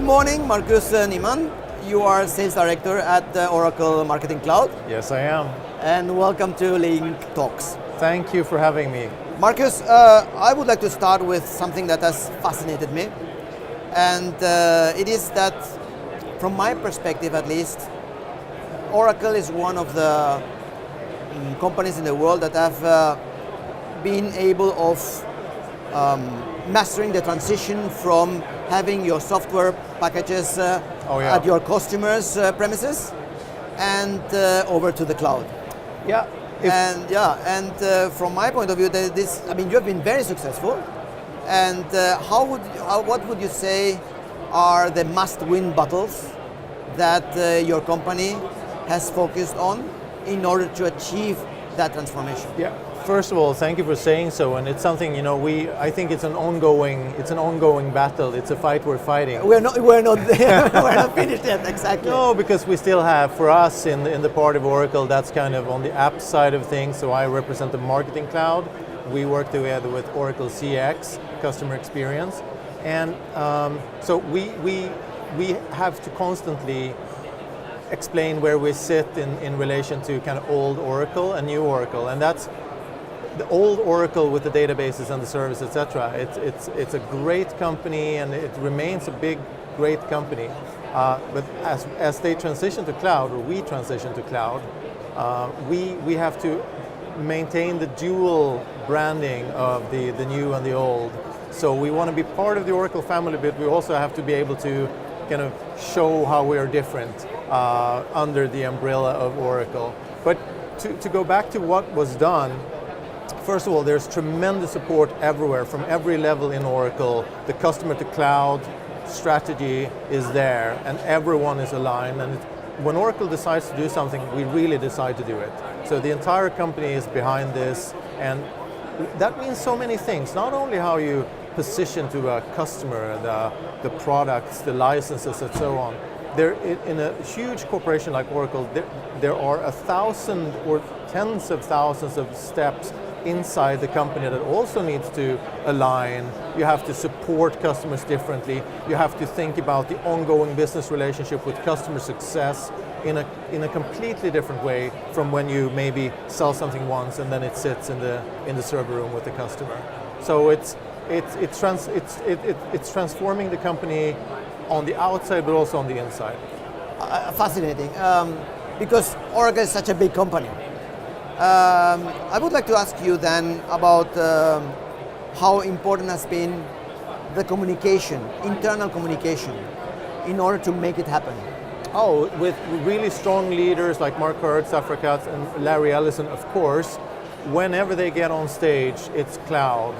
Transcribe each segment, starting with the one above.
morning, Marcus Nyman. You are Sales Director at Oracle Marketing Cloud. Yes, I am. And welcome to Link Talks. Thank you for having me. Marcus, I would like to start with something that has fascinated me. And it is that, from my perspective at least, Oracle is one of the companies in the world that have been able of mastering the transition from having your software packages at your customers' premises and over to the cloud. Yeah. From my point of view, you have been very successful. And what would you say are the must-win battles that your company has focused on in order to achieve that transformation? Yeah. First of all, thank you for saying so, and it's something I think it's an ongoing battle. It's a fight we're fighting. We're not we're not finished yet, exactly. No, because we still have, for us in the part of Oracle, that's kind of on the app side of things. So I represent the Marketing Cloud. We work together with Oracle CX, customer experience, and so we have to constantly explain where we sit in relation to kind of old Oracle and new Oracle, and that's the old Oracle with the databases and the service, etc. It's a great company, and it remains a great company. But as they transition to cloud, or we transition to cloud, we have to maintain the dual branding of the new and the old. So we want to be part of the Oracle family, but we also have to be able to kind of show how we are different under the umbrella of Oracle. But to go back to what was done, first of all, there's tremendous support everywhere, from every level in Oracle. The customer to cloud strategy is there, and everyone is aligned. And when Oracle decides to do something, we really decide to do it. So the entire company is behind this, and that means so many things. Not only how you position to a customer, the products, the licenses, and so on. In a huge corporation like Oracle, there are 1,000 or tens of thousands of steps inside the company that also needs to align. You have to support customers differently. You have to think about the ongoing business relationship with customer success in a completely different way from when you maybe sell something once and then it sits in the server room with the customer. So it's transforming the company on the outside, but also on the inside. Fascinating, because Oracle is such a big company. I would like to ask you then about how important has been the communication, internal communication, in order to make it happen. Oh, with really strong leaders like Mark Hurd, Safra Katz, and Larry Ellison, of course. Whenever they get on stage, it's cloud.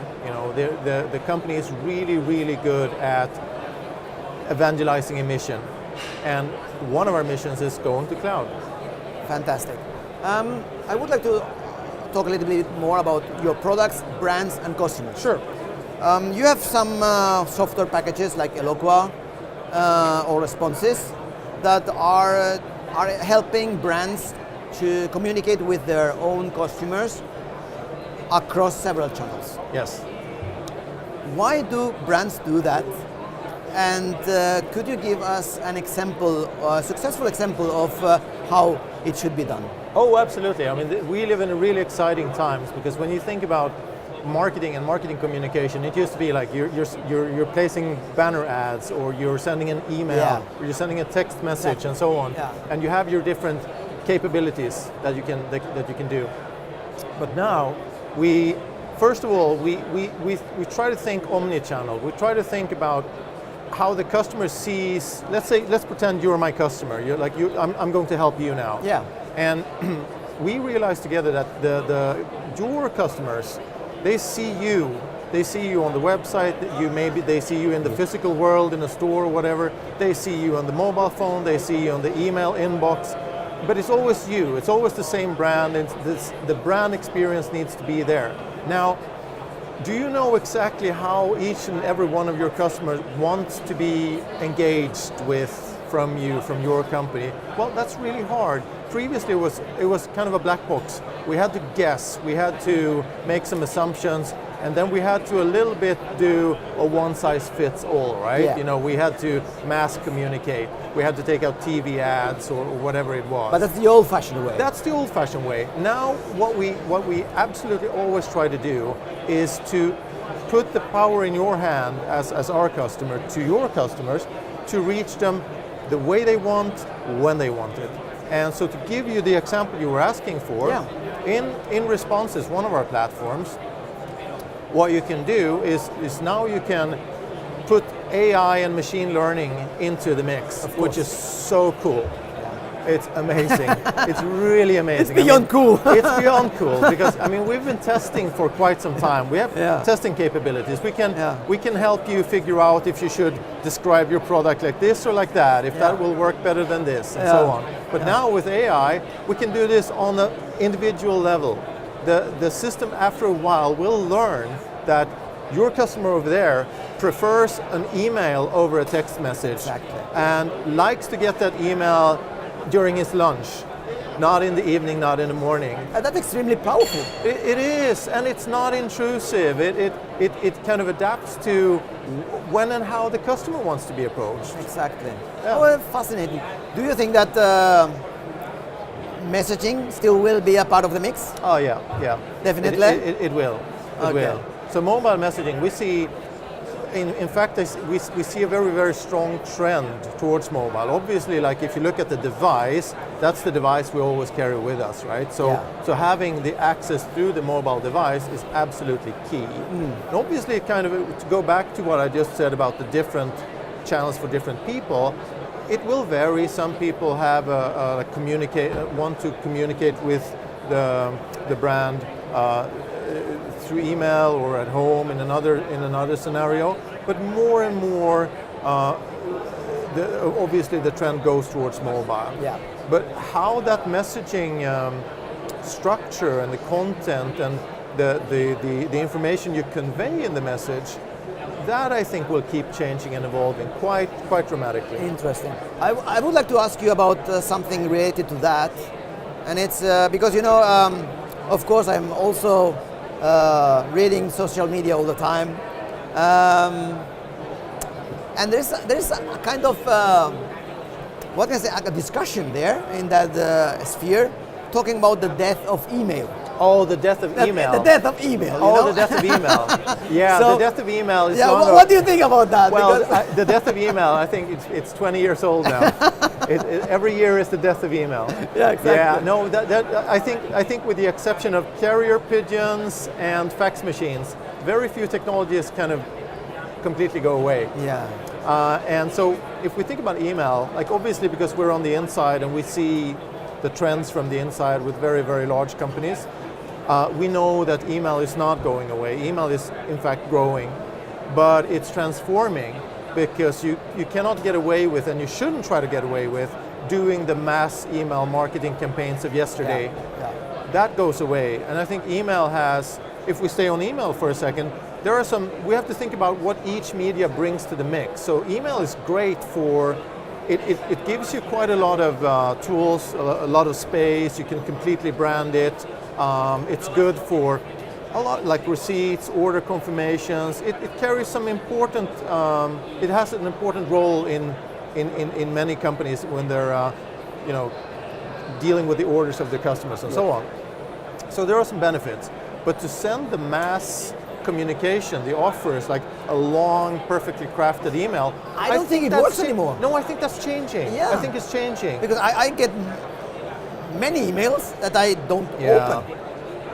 The company is really, really good at evangelizing a mission, and one of our missions is going to cloud. Fantastic. I would like to talk a little bit more about your products, brands, and customers. Sure. You have some software packages like Elodie or Responses that are helping brands to communicate with their own customers across several channels. Yes. Why do brands do that? And could you give us an example, a successful example of how it should be done? Oh, absolutely. I mean, we live in really exciting times, because when you think about marketing and marketing communication, it used to be like you're placing banner ads, or you're sending an email, or you're sending a text message, and so on. Yeah. And you have your different capabilities that you can do. But now first of all, we try to think omni-channel. We try to think about how the customer sees. Let's pretend you're my customer. I'm going to help you now. Yeah. And we realized together that your customers, they see you. They see you on the website. They see you in the physical world, in a store, whatever. They see you on the mobile phone. They see you on the email inbox. But it's always you. It's always the same brand. The brand experience needs to be there. Now, do you know exactly how each and every one of your customers wants to be engaged with from your company? Well, that's really hard. Previously, it was kind of a black box. We had to guess. We had to make some assumptions. And then we had to a little bit do a one size fits all, right? Yeah. You know, we had to mass communicate. We had to take out TV ads or whatever it was. But that's the old-fashioned way. That's the old-fashioned way. Now, what we absolutely always try to do is to put the power in your hand as our customer to your customers to reach them the way they want, when they want it. And so to give you the example you were asking for, Yeah. in Responses, one of our platforms, what you can do is now you can put AI and machine learning into the mix, which is so cool. It's amazing. It's really amazing. It's beyond cool. It's beyond cool because I mean we've been testing for quite some time. We have testing capabilities. We can help you figure out if you should describe your product like this or like that, if that will work better than this, and so on. But now with AI, we can do this on an individual level. The system after a while will learn that your customer over there prefers an email over a text message and likes to get that email during his lunch, not in the evening, not in the morning. That's extremely powerful. It is, and it's not intrusive. It kind of adapts to when and how the customer wants to be approached. Exactly. Yeah. Oh, fascinating. Do you think that messaging still will be a part of the mix? Oh yeah, yeah. Definitely? It will. It will. So mobile messaging, we see, in fact, we see a very, very strong trend towards mobile. Obviously, like if you look at the device, that's the device we always carry with us, right? So, so having the access through the mobile device is absolutely key. And obviously, kind of to go back to what I just said about the different channels for different people, it will vary. Some people have want to communicate with the brand through email or at home in another scenario, but more and more, obviously the trend goes towards mobile. Yeah. But how that messaging structure and the content and the information you convey in the message, that I think will keep changing and evolving quite dramatically. Interesting. I would like to ask you about something related to that, and it's because you know, of course, I'm also reading social media all the time, and there's a kind of what can I say, a discussion there in that sphere, talking about the death of email. Oh, the death of email. The death of email. The death of email. Yeah, so, the death of email is longer. What do you think about that? Well, the death of email, I think it's 20 years old now. Every year is the death of email. Yeah, exactly. Yeah, no, I think with the exception of carrier pigeons and fax machines, very few technologies kind of completely go away. Yeah. And so if we think about email, like obviously because we're on the inside and we see the trends from the inside with very, very large companies, we know that email is not going away. Email is in fact growing, but it's transforming because you cannot get away with, and you shouldn't try to get away with, doing the mass email marketing campaigns of yesterday. Yeah. That goes away. And I think email has, if we stay on email for a second, we have to think about what each media brings to the mix. So email is great for, it gives you quite a lot of tools, a lot of space, you can completely brand it. It's good for a lot, like receipts, order confirmations. It carries some important, it has an important role in many companies when they're dealing with the orders of their customers and so on. So there are some benefits. But to send the mass communication, the offers, like a long, perfectly crafted email, I don't think it works anymore. No, I think that's changing. Yeah. I think it's changing. Because I get many emails that I don't open.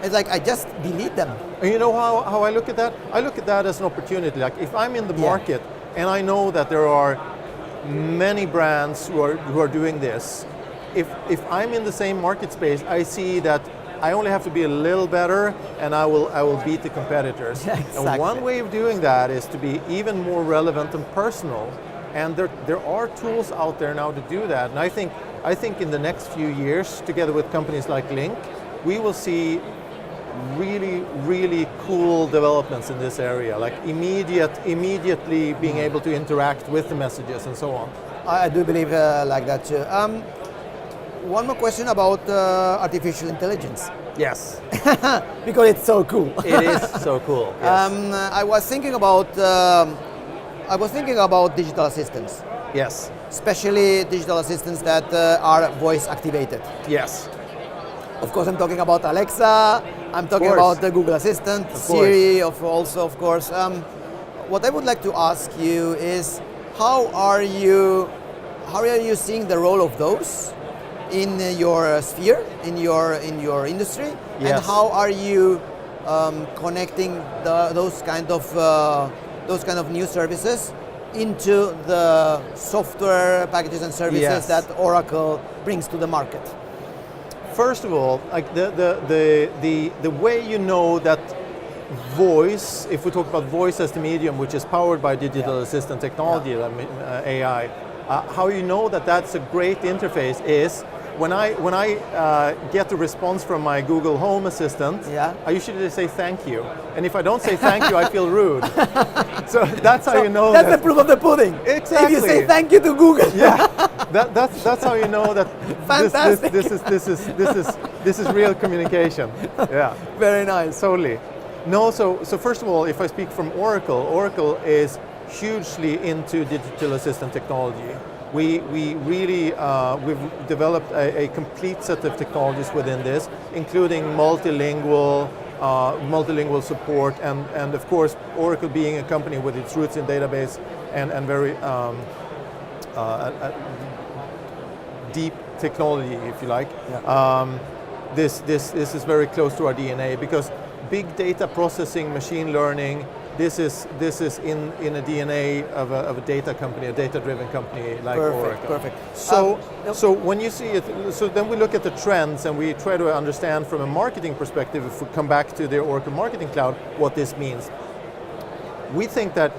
It's like I just delete them. And you know how I look at that? I look at that as an opportunity. Like if I'm in the market and I know that there are many brands who are doing this, if I'm in the same market space, I see that I only have to be a little better and I will beat the competitors. Yeah, exactly. And one way of doing that is to be even more relevant and personal. And there are tools out there now to do that. And I think in the next few years, together with companies like Link, we will see really, really cool developments in this area, like immediately being able to interact with the messages and so on. I do believe like that too. one more question about artificial intelligence. Yes. Because it's so cool. It is so cool. Yes. I was thinking about digital assistants. Yes. Especially digital assistants that are voice activated. Yes. Of course, I'm talking about Alexa. I'm talking about the Google Assistant, Siri, of course. What I would like to ask you is, how are you seeing the role of those in your sphere, in your industry, yes. and how are you connecting those kind of new services into the software packages and services yes. that Oracle brings to the market? First of all, like the way you know that voice, if we talk about voice as the medium, which is powered by digital assistant technology, AI, how you know that that's a great interface is when I get a response from my Google Home Assistant, I usually just say thank you. And if I don't say thank you, I feel rude. So that's how you know. That's the proof of the pudding. Exactly. If you say thank you to Google. Yeah. That's how you know that this is real communication. Yeah. Very nice. Totally. No, so first of all, if I speak from Oracle is hugely into digital assistant technology. We really, we've developed a complete set of technologies within this, including multilingual support, and of course, Oracle being a company with its roots in database and very deep technology, if you like. Yeah. This is very close to our DNA, because big data processing, machine learning, this is in a DNA of a data company, a data-driven company like Oracle. Perfect. So when you see it, so then we look at the trends and we try to understand from a marketing perspective, if we come back to the Oracle Marketing Cloud, what this means. We think that,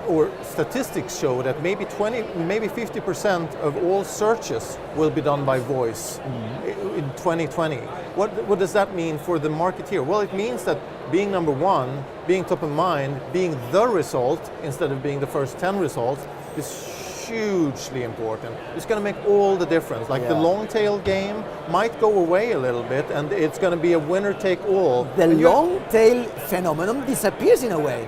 or statistics show that maybe 50% of all searches will be done by voice in 2020. What does that mean for the marketeer? Well, it means that being number one, being top of mind, being the result instead of being the first 10 results is hugely important. It's going to make all the difference. Like the long tail game might go away a little bit, and it's going to be a winner take all. The long tail phenomenon disappears in a way,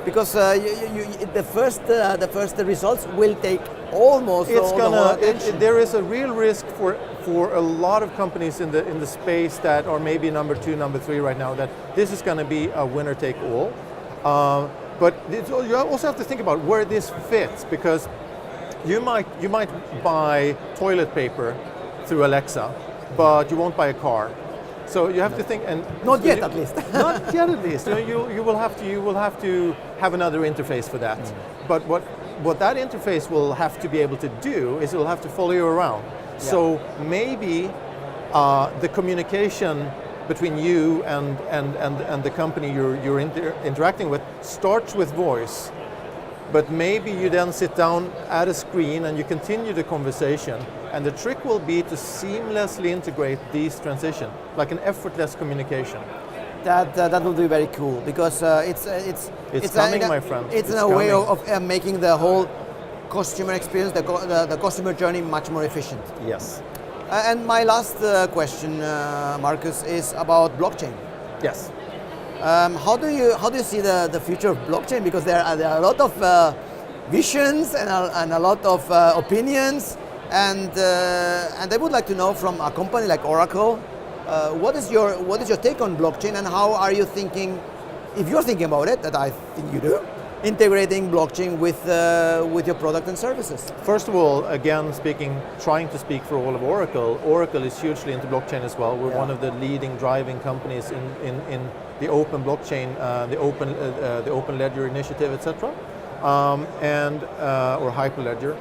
because the first results will take almost all the whole attention. There is a real risk for a lot of companies in the space that are maybe number 2, number 3 right now, that this is going to be a winner take all. But you also have to think about where this fits, because you might buy toilet paper through Alexa, but you won't buy a car. So you have to think, and not yet at least. Not yet at least. You will have to have another interface for that. But what that interface will have to be able to do is it will have to follow you around. Yeah. So maybe the communication between you and the company you're interacting with starts with voice, but maybe you then sit down at a screen and you continue the conversation. And the trick will be to seamlessly integrate these transitions, like an effortless communication. That will be very cool, because it's coming, my friend. It's a way of making the whole customer experience, the customer journey, much more efficient. Yes. And my last question, Marcus, is about blockchain. Yes. How do you see the future of blockchain? Because there are a lot of visions and a lot of opinions, and I would like to know from a company like Oracle, what is your take on blockchain, and how are you thinking, if you're thinking about it, that I think you do, integrating blockchain with your product and services? First of all, again, trying to speak for all of Oracle, Oracle is hugely into blockchain as well. We're one of the leading driving companies in the open blockchain, the open ledger initiative, etc. Or Hyperledger.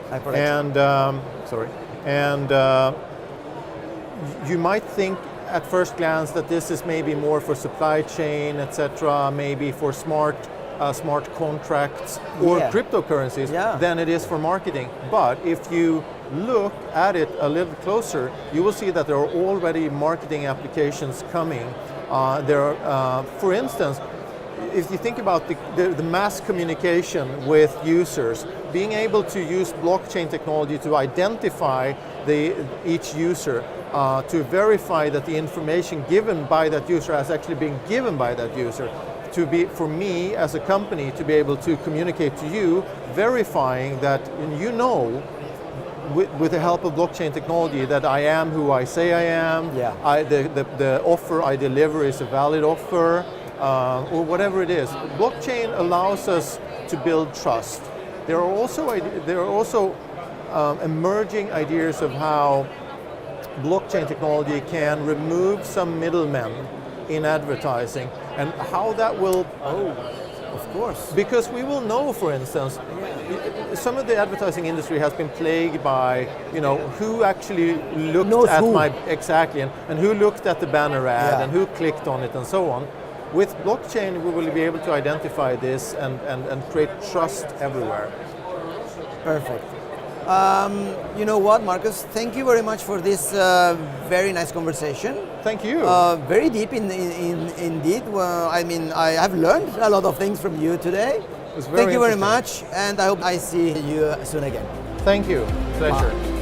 And you might think at first glance that this is maybe more for supply chain, etc., maybe for smart contracts or cryptocurrencies than it is for marketing. But if you look at it a little closer, you will see that there are already marketing applications coming. For instance, if you think about the mass communication with users, being able to use blockchain technology to identify each user, to verify that the information given by that user has actually been given by that user, for me as a company to be able to communicate to you, verifying that you know, with the help of blockchain technology, that I am who I say I am, the offer I deliver is a valid offer, or whatever it is. Blockchain allows us to build trust. There are also emerging ideas of how blockchain technology can remove some middlemen in advertising, and how that will... Of course. Because we will know, for instance, some of the advertising industry has been plagued by, who actually looked at exactly, and who looked at the banner ad, and who clicked on it, and so on. With blockchain, we will be able to identify this and create trust everywhere. Perfect. You know what, Marcus? Thank you very much for this very nice conversation. Thank you. Very deep indeed. Well, I mean, I have learned a lot of things from you today. It was very Thank you very much, and I hope I see you soon again. Thank you. Pleasure. Bye.